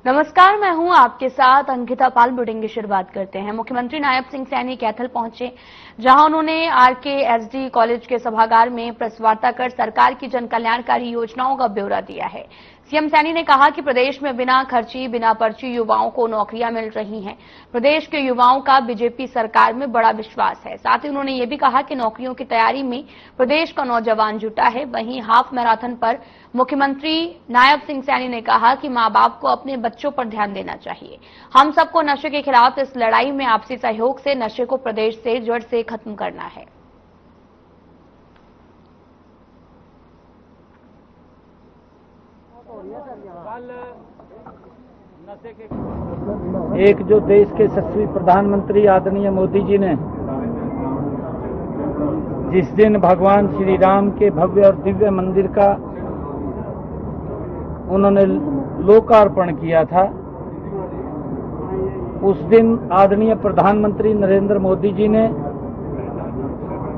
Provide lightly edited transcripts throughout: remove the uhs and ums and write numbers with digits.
नमस्कार, मैं हूं आपके साथ अंकिता पाल। बुलेटिन की शुरुआत करते हैं। मुख्यमंत्री नायब सिंह सैनी कैथल पहुंचे, जहां उन्होंने RKSD कॉलेज के सभागार में प्रेस वार्ता कर सरकार की जन कल्याणकारी योजनाओं का ब्यौरा दिया है। सीएम सैनी ने कहा कि प्रदेश में बिना खर्ची बिना पर्ची युवाओं को नौकरियां मिल रही हैं। प्रदेश के युवाओं का बीजेपी सरकार में बड़ा विश्वास है। साथ ही उन्होंने ये भी कहा कि नौकरियों की तैयारी में प्रदेश का नौजवान जुटा है। वहीं हाफ मैराथन पर मुख्यमंत्री नायब सिंह सैनी ने कहा कि मां बाप को अपने बच्चों पर ध्यान देना चाहिए। हम सबको नशे के खिलाफ इस लड़ाई में आपसी सहयोग से नशे को प्रदेश से जड़ से खत्म करना है। एक जो देश के यशस्वी प्रधानमंत्री आदरणीय मोदी जी ने जिस दिन भगवान श्री राम के भव्य और दिव्य मंदिर का उन्होंने लोकार्पण किया था, उस दिन आदरणीय प्रधानमंत्री नरेंद्र मोदी जी ने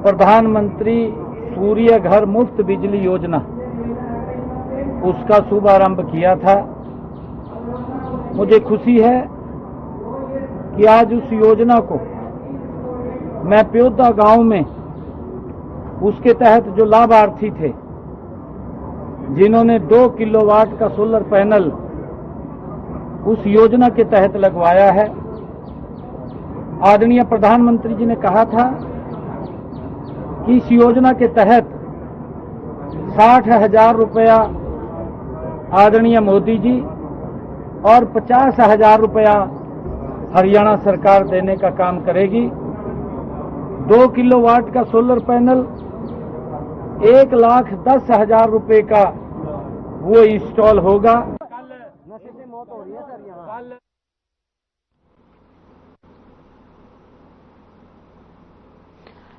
प्रधानमंत्री सूर्य घर मुफ्त बिजली योजना उसका शुभारंभ किया था। मुझे खुशी है कि आज उस योजना को मैं प्योदा गांव में उसके तहत जो लाभार्थी थे जिन्होंने 2 किलोवाट का सोलर पैनल उस योजना के तहत लगवाया है, आदरणीय प्रधानमंत्री जी ने कहा था कि इस योजना के तहत 60,000 रुपया आदरणीय मोदी जी और 50,000 रुपया हरियाणा सरकार देने का काम करेगी। 2 किलोवाट का सोलर पैनल 1,10,000 रुपए का वो इंस्टॉल होगा। नशे से मौत हो रही है सर यहाँ।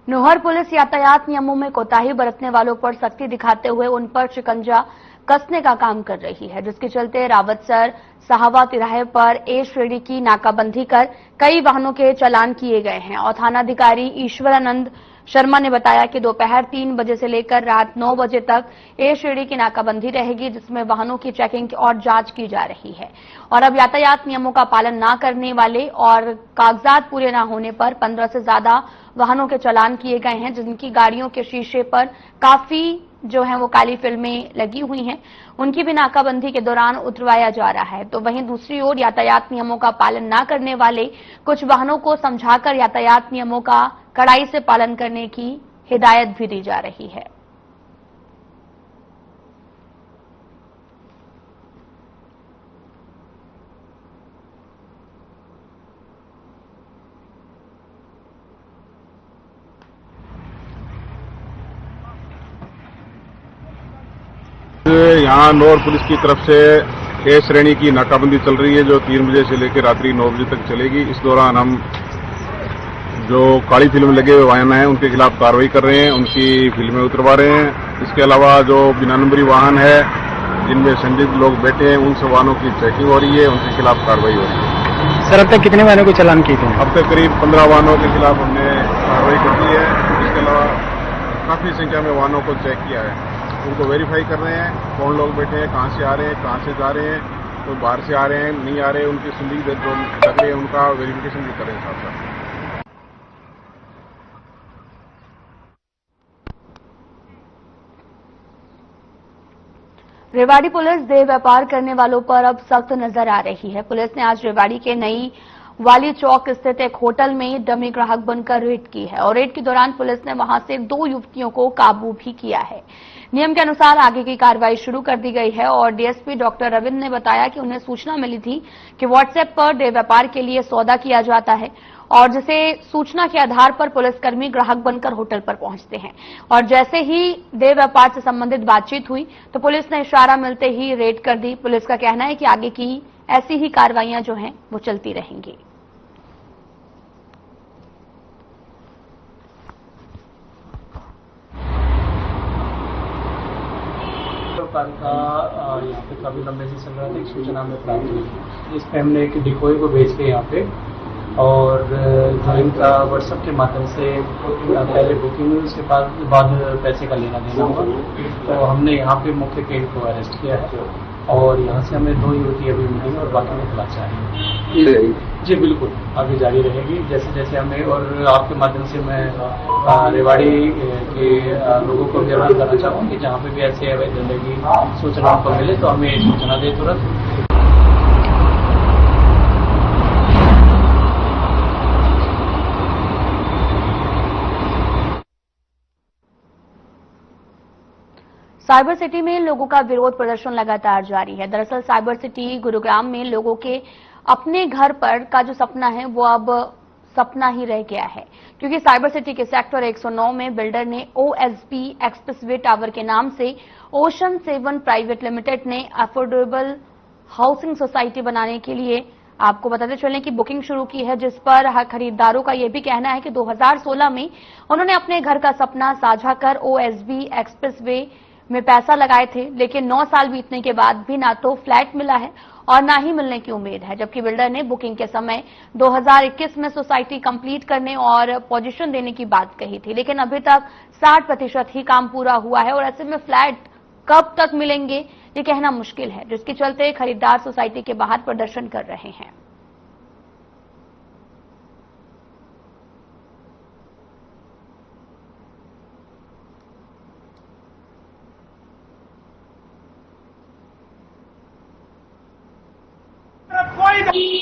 नोहर पुलिस यातायात नियमों में कोताही बरतने वालों पर सख्ती दिखाते हुए उन पर शिकंजा कसने का काम कर रही है, जिसके चलते रावतसर साहवा तिराहे पर A श्रेणी की नाकाबंदी कर कई वाहनों के चालान किए गए हैं। और थानाधिकारी ईश्वरानंद शर्मा ने बताया कि दोपहर 3 बजे से लेकर रात 9 बजे तक A श्रेणी की नाकाबंदी रहेगी, जिसमें वाहनों की चेकिंग और जांच की जा रही है। और अब यातायात नियमों का पालन न करने वाले और कागजात पूरे न होने पर 15 से ज्यादा वाहनों के चालान किए गए हैं, जिनकी गाड़ियों के शीशे पर काफी जो है वो काली फिल्में लगी हुई हैं, उनकी भी नाकाबंदी के दौरान उतरवाया जा रहा है। तो वहीं दूसरी ओर यातायात नियमों का पालन न करने वाले कुछ वाहनों को समझाकर यातायात नियमों का कड़ाई से पालन करने की हिदायत भी दी जा रही है। यहाँ नोहर पुलिस की तरफ से A श्रेणी की नाकाबंदी चल रही है, जो 3 बजे से लेकर रात्रि 9 बजे तक चलेगी। इस दौरान हम जो काली फिल्म लगे हुए वाहन हैं उनके खिलाफ कार्रवाई कर रहे हैं, उनकी फिल्में उतरवा रहे हैं। इसके अलावा जो बिना नंबरी वाहन है जिनमें संदिग्ध लोग बैठे हैं, उन सब वाहनों की चेकिंग हो रही है, उनके खिलाफ कार्रवाई हो रही है। सर, अब तक कितने वाहनों को चालान किए थे? अब तक करीब 15 वाहनों के खिलाफ हमने कार्रवाई कर दी है। इसके अलावा काफी संख्या में वाहनों को चेक किया है, उनको वेरीफाई कर रहे हैं कौन लोग बैठे हैं, कहां से आ रहे हैं, कहां से जा रहे हैं, कोई बाहर से आ रहे हैं नहीं आ रहे हैं, उनकी संदिग्ध जो लग रहे हैं उनका वेरिफिकेशन भी करें साथ साथ। रेवाड़ी पुलिस देह व्यापार करने वालों पर अब सख्त नजर आ रही है। पुलिस ने आज रेवाड़ी के नई वाली चौक स्थित एक होटल में डमी ग्राहक बनकर रेड की है और रेड के दौरान पुलिस ने वहां से 2 युवतियों को काबू भी किया है। नियम के अनुसार आगे की कार्रवाई शुरू कर दी गई है और डीएसपी डॉक्टर रविंद्र ने बताया कि उन्हें सूचना मिली थी कि व्हाट्सएप पर देह व्यापार के लिए सौदा किया जाता है और जिसे सूचना के आधार पर पुलिसकर्मी ग्राहक बनकर होटल पर पहुंचते हैं। और जैसे ही देह व्यापार से संबंधित बातचीत हुई तो पुलिस ने इशारा मिलते ही रेड कर दी। पुलिस का कहना है कि आगे की ऐसी ही कार्रवाइयां जो हैं वो चलती रहेंगी। का यहाँ पे काफी लंबे से चल रहा था, एक सूचना हमें प्राप्त हुई जिसपे हमने एक डिकोय को भेज के यहाँ पे और जो इनका व्हाट्सएप के माध्यम से पहले बुकिंग हुई, उसके बाद पैसे का लेना देना हुआ, तो हमने यहाँ पे मौके पे इनको अरेस्ट किया है और यहाँ से हमें 2 युवती अभी मिली और बाकी में खुलासा है। जी बिल्कुल, आगे जारी रहेगी जैसे जैसे हमें, और आपके माध्यम से मैं रेवाड़ी के लोगों को भी अवगत करना चाहूँ कि जहाँ पे भी ऐसे अवैध धंधे की सूचना को मिले तो हमें सूचना दे तुरंत। साइबर सिटी में लोगों का विरोध प्रदर्शन लगातार जारी है। दरअसल साइबर सिटी गुरुग्राम में लोगों के अपने घर पर का जो सपना है वो अब सपना ही रह गया है, क्योंकि साइबर सिटी के सेक्टर 109 में बिल्डर ने OSB एक्सप्रेसवे टावर के नाम से ओशन 7 प्राइवेट लिमिटेड ने अफोर्डेबल हाउसिंग सोसाइटी बनाने के लिए आपको बताते चलें कि बुकिंग शुरू की है, जिस पर खरीदारों का यह भी कहना है कि 2016 में उन्होंने अपने घर का सपना साझा कर OSB एक्सप्रेसवे में पैसा लगाए थे, लेकिन 9 साल बीतने के बाद भी ना तो फ्लैट मिला है और ना ही मिलने की उम्मीद है। जबकि बिल्डर ने बुकिंग के समय 2021 में सोसाइटी कंप्लीट करने और पोजीशन देने की बात कही थी, लेकिन अभी तक 60% ही काम पूरा हुआ है और ऐसे में फ्लैट कब तक मिलेंगे ये कहना मुश्किल है, जिसके चलते खरीदार सोसाइटी के बाहर प्रदर्शन कर रहे हैं।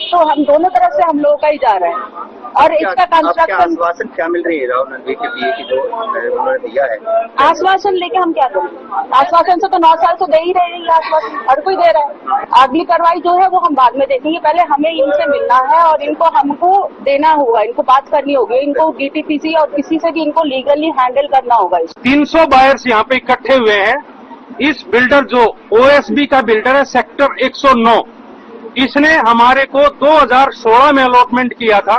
तो हम दोनों तरफ से हम लोगों का ही जा रहा है और इसका कंस्ट्रक्शन। आश्वासन क्या मिल रही है राहुल गांधी के पीए की जो उन्होंने दिया है? आश्वासन लेके हम क्या करें? आश्वासन से तो 9 साल तो दे ही रहे हैं, आश्वासन हर कोई दे रहा है। अगली कार्रवाई जो है वो हम बाद में देखेंगे, पहले हमें इनसे मिलना है और इनको हमको देना होगा, इनको बात करनी होगी, इनको DTPC और किसी से भी इनको लीगली हैंडल करना होगा। 300 बायर्स यहाँ पे इकट्ठे हुए हैं। इस बिल्डर जो OSB का बिल्डर है सेक्टर 109, इसने हमारे को 2016 में अलॉटमेंट किया था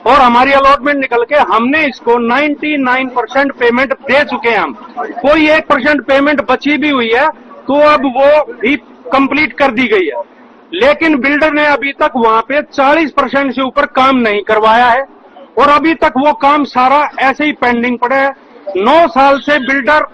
और हमारी अलॉटमेंट निकल के हमने इसको 99% पेमेंट दे चुके हैं। हम कोई 1% पेमेंट बची भी हुई है तो अब वो भी कंप्लीट कर दी गई है, लेकिन बिल्डर ने अभी तक वहां पे 40% से ऊपर काम नहीं करवाया है और अभी तक वो काम सारा ऐसे ही पेंडिंग पड़ा है। 9 साल से बिल्डर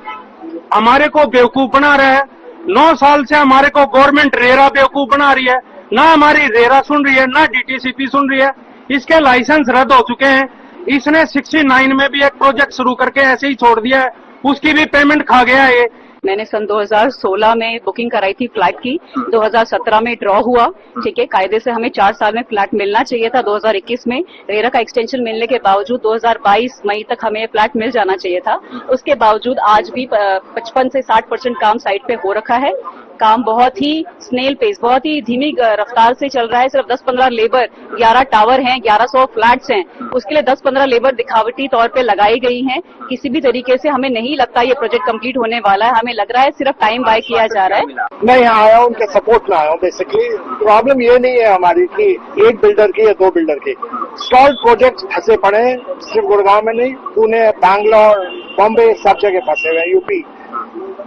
हमारे को बेवकूफ बना रहा है, 9 साल से हमारे को गवर्नमेंट रेरा बेवकूफ बना रही है, ना हमारी रेरा सुन रही है ना DTCP सुन रही है। इसके लाइसेंस रद्द हो चुके हैं। इसने 69 में भी एक प्रोजेक्ट शुरू करके ऐसे ही छोड़ दिया है, उसकी भी पेमेंट खा गया है ये। मैंने सन 2016 में बुकिंग कराई थी फ्लैट की, 2017 में ड्रॉ हुआ, ठीक है। कायदे से हमें 4 साल में फ्लैट मिलना चाहिए था। 2021 में रेरा का एक्सटेंशन मिलने के बावजूद 2022 मई तक हमें फ्लैट मिल जाना चाहिए था। उसके बावजूद आज भी 55 से 60% काम साइट पे हो रखा है। काम बहुत ही स्नेल पेस, बहुत ही धीमी रफ्तार से चल रहा है। सिर्फ 10-15 लेबर, 11 टावर हैं, 1100 फ्लैट्स हैं, उसके लिए 10-15 लेबर दिखावटी तौर पे लगाई गई हैं। किसी भी तरीके से हमें नहीं लगता ये प्रोजेक्ट कंप्लीट होने वाला है। हमें लग रहा है सिर्फ टाइम बाय किया जा रहा है। मैं यहाँ आया हूँ उनके सपोर्ट में आया हूँ। बेसिकली प्रॉब्लम ये नहीं है हमारी कि एक बिल्डर की या 2 बिल्डर की। स्टॉल्ड प्रोजेक्ट फंसे पड़े हैं, सिर्फ गुड़गांव में नहीं, पुणे, बैंगलोर, बॉम्बे, सब जगह फंसे हुए हैं, यूपी।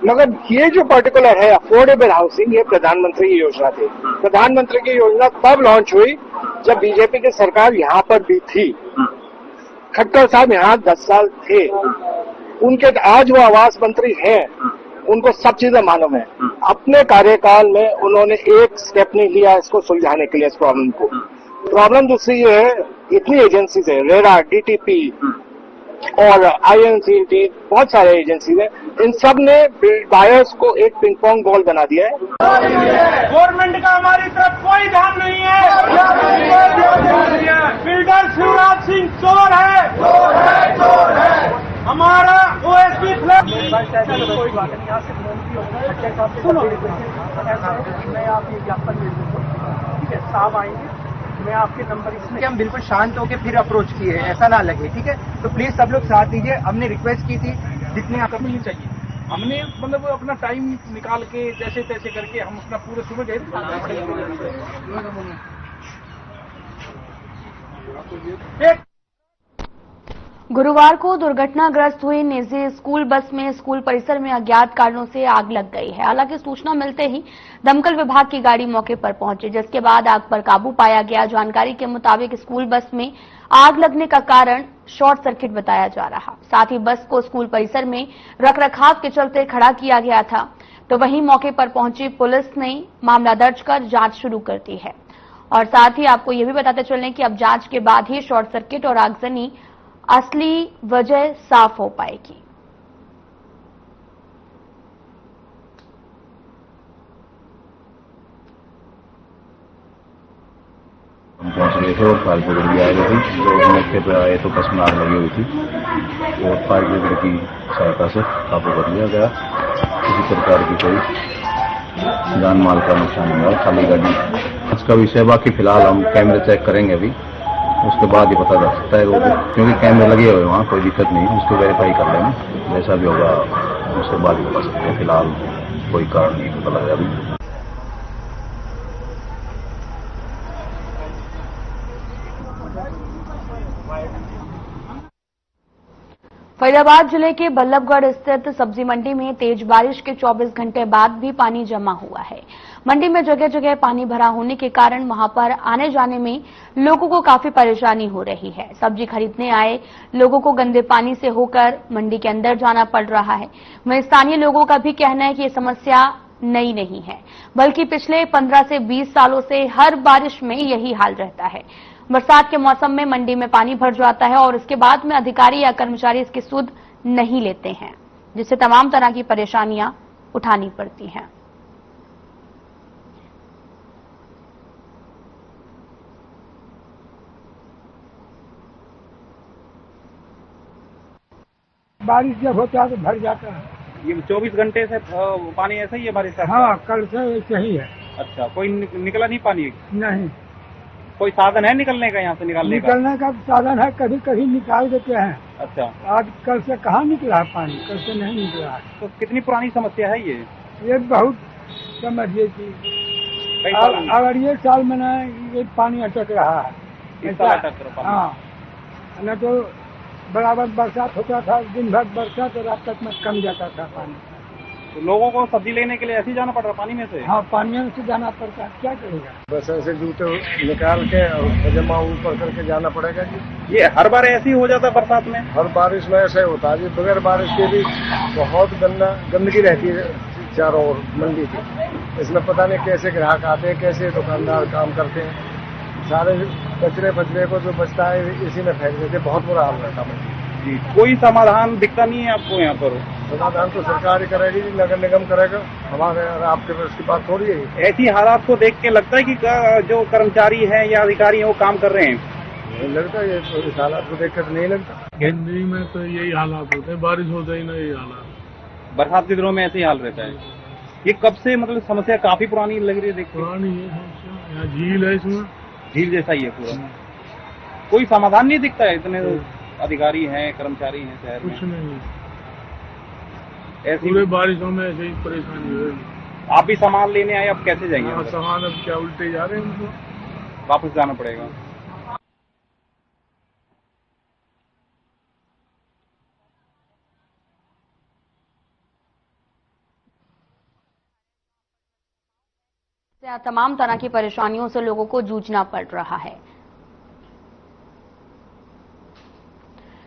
मगर ये जो पर्टिकुलर है अफोर्डेबल हाउसिंग, ये प्रधानमंत्री की योजना थी। प्रधानमंत्री की योजना तब लॉन्च हुई जब बीजेपी की सरकार यहाँ पर भी थी। खट्टर साहब यहाँ 10 साल थे, उनके आज वो आवास मंत्री हैं, उनको सब चीजें मालूम है। अपने कार्यकाल में उन्होंने एक स्टेप नहीं लिया इसको सुलझाने के लिए, इस प्रॉब्लम को। प्रॉब्लम दूसरी ये है, इतनी एजेंसीज है, रेरा, DTP और INCT, बहुत सारे एजेंसीज हैं, इन सब ने बायर्स को एक पिंग पोंग बॉल बना दिया है। गवर्नमेंट का हमारी तरफ कोई ध्यान नहीं है। बिल्डर शिवराज सिंह चोर है, चोर है। हमारा OSB फ्लैट कोई बात नहीं, यहाँ से सुनो, मैं आप ये ज्ञापन दे दूँ, ठीक है, साहब आएंगे, मैं आपके नंबर इसमें। हम बिल्कुल शांत होकर फिर अप्रोच किए, ऐसा ना लगे, ठीक है। तो प्लीज सब लोग साथ दीजिए। हमने रिक्वेस्ट की थी जितने आप नहीं चाहिए, हमने मतलब अपना टाइम निकाल के जैसे तैसे करके हम अपना पूरे सुबह गए। गुरुवार को दुर्घटनाग्रस्त हुई निजी स्कूल बस में स्कूल परिसर में अज्ञात कारणों से आग लग गई है। हालांकि सूचना मिलते ही दमकल विभाग की गाड़ी मौके पर पहुंची, जिसके बाद आग पर काबू पाया गया। जानकारी के मुताबिक स्कूल बस में आग लगने का कारण शॉर्ट सर्किट बताया जा रहा। साथ ही बस को स्कूल परिसर में रखरखाव के चलते खड़ा किया गया था। तो वहीं मौके पर पहुंची पुलिस ने मामला दर्ज कर जांच शुरू कर दी है। और साथ ही आपको यह भी बताते चलें कि अब जांच के बाद ही शॉर्ट सर्किट और आगजनी असली वजह साफ हो पाएगी। हम पहुंच रहे थे और फायर ब्रिगेड भी आ रही थी। जो मौके पर आए तो बस में आग लगी हुई थी और फायर ब्रिगेड की सहायता से काबू कर लिया गया। किसी प्रकार की कोई जान माल का नुकसान नहीं हुआ, खाली गाड़ी। इसका विषय बाकी फिलहाल हम कैमरे चेक करेंगे अभी, उसके बाद ही पता चल सकता है वो, क्योंकि कैमरे लगे हुए वहाँ, कोई दिक्कत नहीं है। उसको वेरीफाई कर लेंगे, जैसा भी होगा उसके बाद ही बता सकते हैं। फिलहाल कोई कारण नहीं पता लगा अभी। फरीदाबाद जिले के बल्लभगढ़ स्थित सब्जी मंडी में तेज बारिश के 24 घंटे बाद भी पानी जमा हुआ है। मंडी में जगह जगह पानी भरा होने के कारण वहां पर आने जाने में लोगों को काफी परेशानी हो रही है। सब्जी खरीदने आए लोगों को गंदे पानी से होकर मंडी के अंदर जाना पड़ रहा है। वहीं स्थानीय लोगों का भी कहना है कि ये समस्या नई नहीं है, बल्कि पिछले 15 से 20 सालों से हर बारिश में यही हाल रहता है। बरसात के मौसम में मंडी में पानी भर जाता है और इसके बाद में अधिकारी या कर्मचारी इसकी सुध नहीं लेते हैं, जिससे तमाम तरह की परेशानियां उठानी पड़ती हैं। बारिश जब होता है तो भर जाता है। ये 24 घंटे से पानी ऐसा ही है बारिश का? हाँ, कल से ऐसे ही है। अच्छा, कोई निकला नहीं पानी? नहीं। कोई साधन है निकलने का, यहाँ से निकलने का साधन है, कभी कभी निकाल देते हैं। अच्छा, आज कल से कहाँ निकला है पानी, कल से नहीं निकला है। तो कितनी पुरानी समस्या है ये बहुत समझिए कि अगर ये साल में ना ये पानी अटक रहा है। इस साल अटक रहा पानी? हाँ, न तो बराबर बरसात होता था, दिन भर बरसात और रात तक में कम जाता था पानी। तो लोगों को सब्जी लेने के लिए ऐसे ही जाना पड़ रहा पानी में से? हाँ, पानी में से जाना पड़ता है, क्या करेगा। बस ऐसे जूते निकाल के और जमा ऊपर करके जाना पड़ेगा जी। ये हर बार ऐसे ही हो जाता है बरसात में? हर बारिश में ऐसा ही होता है जी। बगैर बारिश के भी बहुत गंदगी रहती है चारों ओर मंडी की। इसमें पता नहीं कैसे ग्राहक आते हैं, कैसे दुकानदार काम करते हैं। सारे कचरे फचरे को जो बचता है इसी में फेंक देते। बहुत बुरा हाल रहता है जी। कोई समाधान दिखता नहीं है आपको यहाँ पर? समाधान तो सरकार ही करेगी, नगर निगम करेगा, हमारे और आपके पास की बात थोड़ी है। ऐसी हालात को देख के लगता है कि जो कर्मचारी हैं या अधिकारी हैं वो काम कर रहे हैं? नहीं लगता, ये इस हालात को देख कर नहीं लगता। मंडी में तो यही हालात होते हैं, बारिश होता ही ना यही हालात। बरसात के दिनों में ऐसे ही हाल रहता है। ये कब से मतलब समस्या काफी पुरानी लग रही है? देखिए पुरानी है समस्या, यहाँ झील है, इसमें झील जैसा ही है पूरा। कोई समाधान नहीं दिखता है? इतने अधिकारी हैं, कर्मचारी हैं शहर में, कुछ नहीं। ऐसी पूरे बारिशों में ऐसे ही परेशानी होगी। आप भी सामान लेने आए, अब कैसे जाएंगे? हाँ, सामान अब क्या उल्टे जा रहे हैं, उनको वापस जाना पड़ेगा। तमाम तरह की परेशानियों से लोगों को जूझना पड़ रहा है।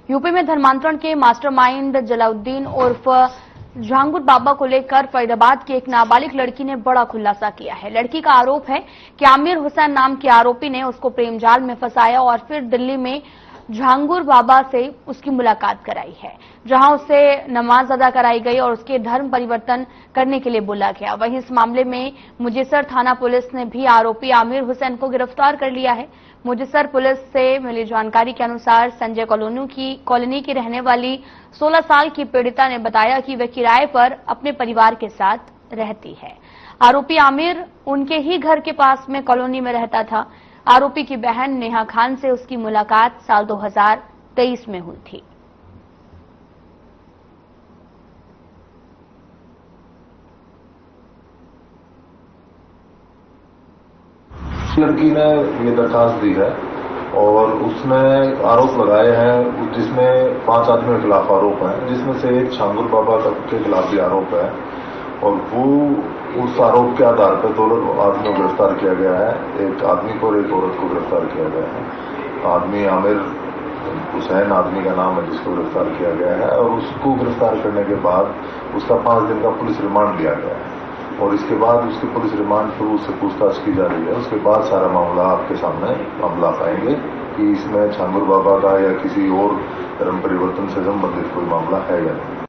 यूपी में धर्मांतरण के मास्टरमाइंड जलाउद्दीन उर्फ झांगुर बाबा को लेकर फरीदाबाद की एक नाबालिग लड़की ने बड़ा खुलासा किया है। लड़की का आरोप है कि आमिर हुसैन नाम के आरोपी ने उसको प्रेम जाल में फंसाया और फिर दिल्ली में झांगुर बाबा से उसकी मुलाकात कराई है, जहां उसे नमाज अदा कराई गई और उसके धर्म परिवर्तन करने के लिए बोला गया। वहीं इस मामले में मुजेसर थाना पुलिस ने भी आरोपी आमिर हुसैन को गिरफ्तार कर लिया है। मुजेसर पुलिस से मिली जानकारी के अनुसार संजय कॉलोनी की रहने वाली 16 साल की पीड़िता ने बताया कि वह किराए पर अपने परिवार के साथ रहती है। आरोपी आमिर उनके ही घर के पास में कॉलोनी में रहता था। आरोपी की बहन नेहा खान से उसकी मुलाकात साल 2023 में हुई थी। लड़की ने ये दरखास्त दी है और उसने आरोप लगाए हैं, जिसमें 5 आदमियों के खिलाफ आरोप है, जिसमें से एक झांगुर बाबा के खिलाफ भी आरोप है और वो उस आरोप के आधार पर 2 आदमियों को गिरफ्तार किया गया है। एक आदमी को और एक औरत को गिरफ्तार किया गया है। आदमी आमिर हुसैन आदमी का नाम है जिसको गिरफ्तार किया गया है, और उसको गिरफ्तार करने के बाद उसका 5 दिन का पुलिस रिमांड लिया गया है, और इसके बाद उसके पुलिस रिमांड पर उससे पूछताछ की जा रही है। उसके बाद सारा मामला आपके सामने हम ला पाएंगे कि इसमें छांगुर बाबा का या किसी और धर्म परिवर्तन से संबंधित कोई मामला है या नहीं।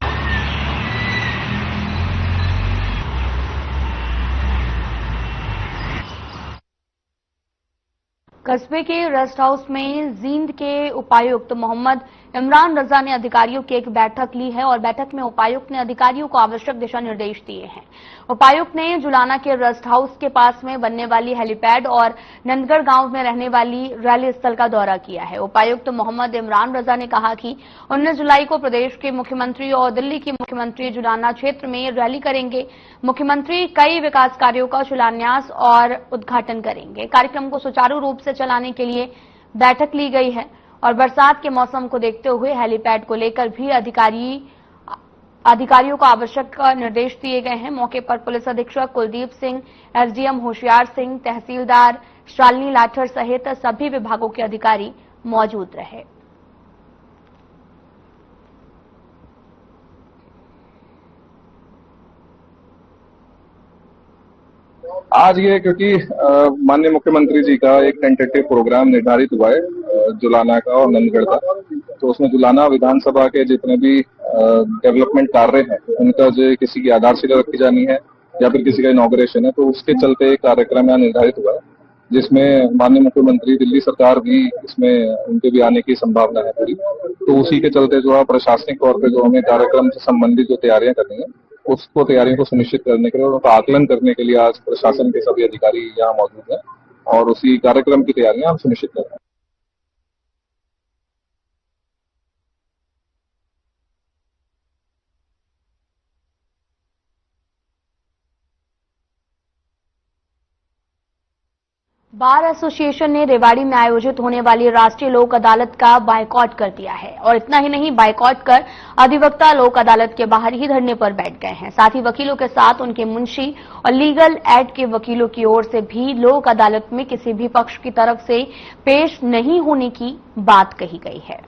कस्बे के रेस्ट हाउस में जींद के उपायुक्त मोहम्मद इमरान रजा ने अधिकारियों की एक बैठक ली है और बैठक में उपायुक्त ने अधिकारियों को आवश्यक दिशा निर्देश दिए हैं। उपायुक्त ने जुलाना के रेस्ट हाउस के पास में बनने वाली हेलीपैड और नंदगढ़ गांव में रहने वाली रैली स्थल का दौरा किया है। उपायुक्त मोहम्मद इमरान रजा ने कहा कि 19 जुलाई को प्रदेश के मुख्यमंत्री और दिल्ली के मुख्यमंत्री जुलाना क्षेत्र में रैली करेंगे। मुख्यमंत्री कई विकास कार्यों का शिलान्यास और उद्घाटन करेंगे। कार्यक्रम को सुचारू रूप से चलाने के लिए बैठक ली गई है और बरसात के मौसम को देखते हुए हेलीपैड को लेकर भी अधिकारियों को आवश्यक निर्देश दिए गए हैं। मौके पर पुलिस अधीक्षक कुलदीप सिंह, एसडीएम होशियार सिंह, तहसीलदार शालिनी लाठर सहित सभी विभागों के अधिकारी मौजूद रहे। आज ये क्योंकि माननीय मुख्यमंत्री जी का एक टेंटेटिव प्रोग्राम निर्धारित हुआ है जुलाना का और नंदगढ़ का, तो उसमें जुलाना विधानसभा के जितने भी डेवलपमेंट कार्य हैं उनका जो किसी की आधारशिला रखी जानी है या फिर किसी का इनॉग्रेशन है, तो उसके चलते एक कार्यक्रम यहाँ निर्धारित हुआ है जिसमें माननीय मुख्यमंत्री दिल्ली सरकार भी इसमें उनके भी आने की संभावना है बड़ी। तो उसी के चलते जो है प्रशासनिक तौर पर जो हमें कार्यक्रम से संबंधित जो तैयारियां करनी है उसको तैयारियों को सुनिश्चित करने के लिए और उनका आकलन करने के लिए आज प्रशासन के सभी अधिकारी यहाँ मौजूद हैं और उसी कार्यक्रम की तैयारियां हम सुनिश्चित कर रहे हैं। बार एसोसिएशन ने रेवाड़ी में आयोजित होने वाली राष्ट्रीय लोक अदालत का बायकॉट कर दिया है और इतना ही नहीं, बायकॉट कर अधिवक्ता लोक अदालत के बाहर ही धरने पर बैठ गए हैं। साथ ही वकीलों के साथ उनके मुंशी और लीगल एड के वकीलों की ओर से भी लोक अदालत में किसी भी पक्ष की तरफ से पेश नहीं होने की बात कही गई है।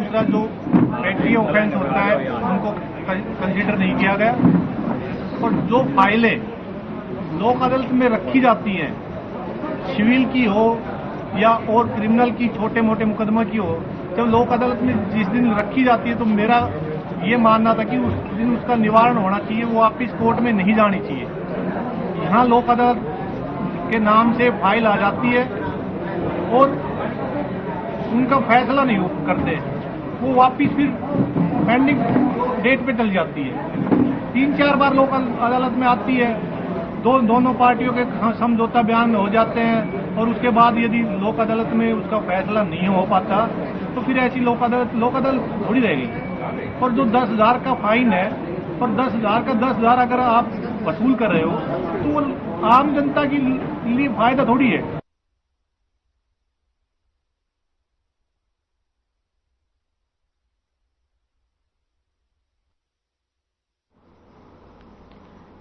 दूसरा जो पेटी ऑफेंस होता है उनको कंसीडर नहीं किया गया और जो फाइलें लोक अदालत में रखी जाती हैं, सिविल की हो या और क्रिमिनल की छोटे मोटे मुकदमा की हो, जब लोक अदालत में जिस दिन रखी जाती है तो मेरा ये मानना था कि उस दिन उसका निवारण होना चाहिए, वो वापिस कोर्ट में नहीं जानी चाहिए। यहाँ लोक अदालत के नाम से फाइल आ जाती है और उनका फैसला नहीं करते, वो वापिस फिर पेंडिंग डेट पे चल जाती है। 3-4 बार लोक अदालत में आती है, दोनों पार्टियों के समझौता बयान हो जाते हैं और उसके बाद यदि लोक अदालत में उसका फैसला नहीं हो पाता तो फिर ऐसी लोक अदालत थोड़ी रहेगी। और जो 10,000 का फाइन है और 10,000 का 10,000 अगर आप वसूल कर रहे हो तो वो आम जनता के लिए फायदा थोड़ी है।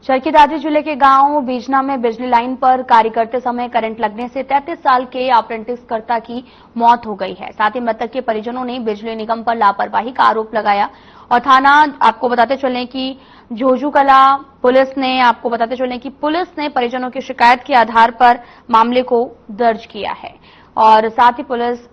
चरखीदादरी जिले के गांव बीजना में बिजली लाइन पर कार्य करते समय करंट लगने से 33 साल के अप्रेंटिस कर्ता की मौत हो गई है। साथ ही मृतक के परिजनों ने बिजली निगम पर लापरवाही का आरोप लगाया और थाना आपको बताते चलें कि झोझूकला पुलिस ने परिजनों की शिकायत के आधार पर मामले को दर्ज किया है। और साथ ही पुलिस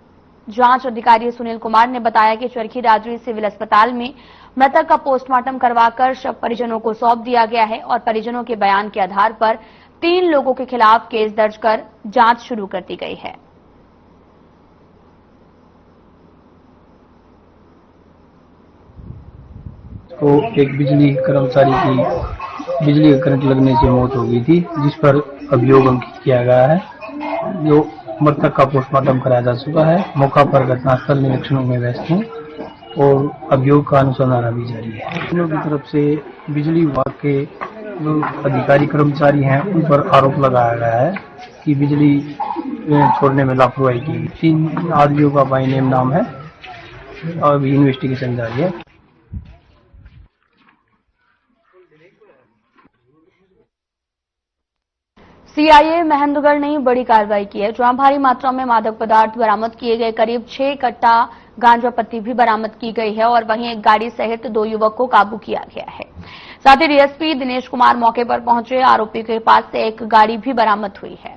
जांच अधिकारी सुनील कुमार ने बताया कि चरखीदादरी सिविल अस्पताल में मृतक का पोस्टमार्टम करवाकर शव परिजनों को सौंप दिया गया है और परिजनों के बयान के आधार पर 3 लोगों के खिलाफ केस दर्ज कर जांच शुरू कर दी गई है। तो एक बिजली कर्मचारी की बिजली का करंट लगने से मौत हो गई थी, जिस पर अभियोग अंकित किया गया है। जो मृतक का पोस्टमार्टम कराया जा चुका है। मौका पर घटनास्थल निरीक्षण में व्यस्त हूँ और अभियोग का अनुसंधान अभी जारी है। लोगों की तरफ से बिजली विभाग के जो अधिकारी कर्मचारी हैं उन पर आरोप लगाया गया है कि बिजली छोड़ने में लापरवाही की। 3 आदमियों का बाय नेम नाम है और अभी इन्वेस्टिगेशन जारी है। सीआईए महेंद्रगढ़ ने बड़ी कार्रवाई की है, जहां भारी मात्रा में मादक पदार्थ बरामद किए गए। करीब 6 कट्टा गांजा पत्ती भी बरामद की गई है और वहीं एक गाड़ी सहित 2 युवक को काबू किया गया है। साथ ही डीएसपी दिनेश कुमार मौके पर पहुंचे। आरोपी के पास से एक गाड़ी भी बरामद हुई है।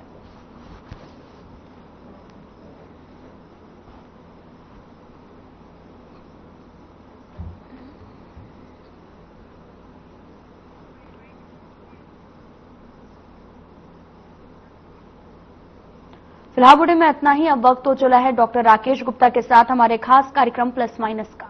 फिलहाल बुलेटिन में इतना ही। अब वक्त हो चला है डॉक्टर राकेश गुप्ता के साथ हमारे खास कार्यक्रम प्लस माइनस का।